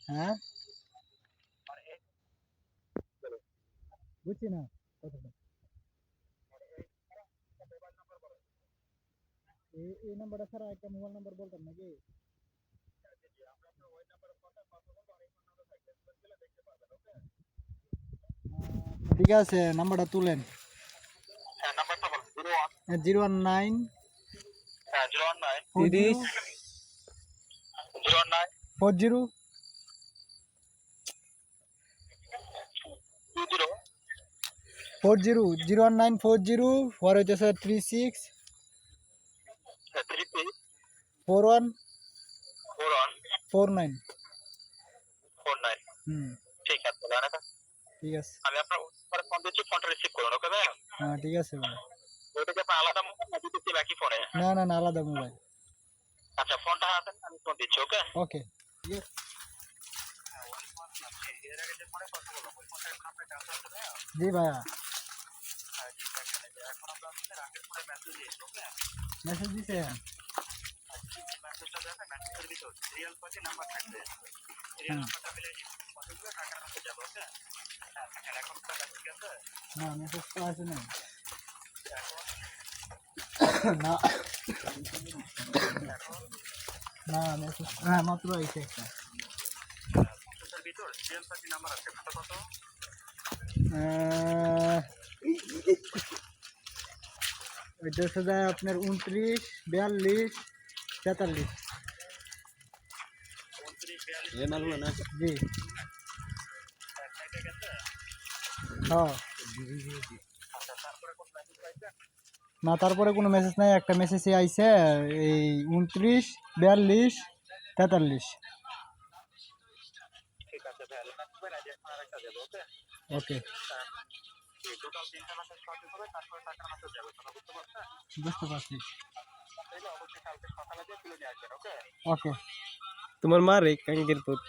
হ্যাঁ বুঝছি না কথাটা। এই নাম্বারটা ছাড়া একটা মোবাইল নাম্বার বলতাম নাকি? ঠিক আছে, নাম্বারটা তুলেন। হ্যাঁ নাম্বারটা বল 019 হ্যাঁ 019 30 09 40 20 40 01940 পরে হচ্ছে 36 33 41 41 49। 49 হুম, ঠিক আছে তাহলে ঠিক আছে। আমি আপনার পরে ফোন দিচ্ছি, ফোনটা রিসিভ করুন। ওকে ভাই, হ্যাঁ ঠিক আছে ভাই। ওইটা কি আপনার আলাদা মোবাইল না দিতে বাকি ফোনে? না না না, আলাদা মোবাইল। আচ্ছা ফোনটা হাতে নিন, আমি ফোন দিচ্ছি। ওকে ওকে ঠিক আছে। এর আগে যে ফোনে কথা বললাম ওই ফোনটা এখন আপনার কাছে আছে না? জি ভাইয়া, হ্যাঁ জি দেখেন, এই যে এখন আমরা আপনাদের আগের ফোনে মেসেজ দিয়েছি। ওকে মেসেজ দিছেন? মেসেজটা দেখেন, মেসেজের ভিতর সিরিয়াল পার্টি নাম্বার থাকবে। সিরিয়াল হ্যাঁ নাম্বারটা মিলে কতগুলো টাকার মধ্যে যাবে। ওকে হ্যাঁ দেখেন এখন টাকা ঠিক আছে। না, মেসেজ তো আসে নাই। এখন না না, মেসেজ হ্যাঁ মাত্র আইছে একটা। মেসেজের ভিতর সিরিয়াল পার্টি নাম্বার আছে কত কত? এটা হচ্ছে যায় আপনার 29 42 43। 29 42 জি ঠিক আছে। হ্যাঁ। আচ্ছা তারপরে কোন মেসেজ পাইছেন? না, তারপরে কোনো মেসেজ নাই। একটা মেসেজই আইছে, এই 29 42 43। ঠিক আছে ভাই, লাগবে না যে এখন আরেকটা দেবো। ওকে ওকে, টোটাল 3টা মেসেজ পাঠাতে হবে, তারপরে টাকার মেসেজ যাবে। তোমরা বুঝতে পারছো? বুঝতে পারছি। তাহলে অবশ্যই কালকে সকালে দিয়ে তুলে নিয়ে আসবেন। ওকে ওকে। তোমার মা রে কাঙ্গের পুত।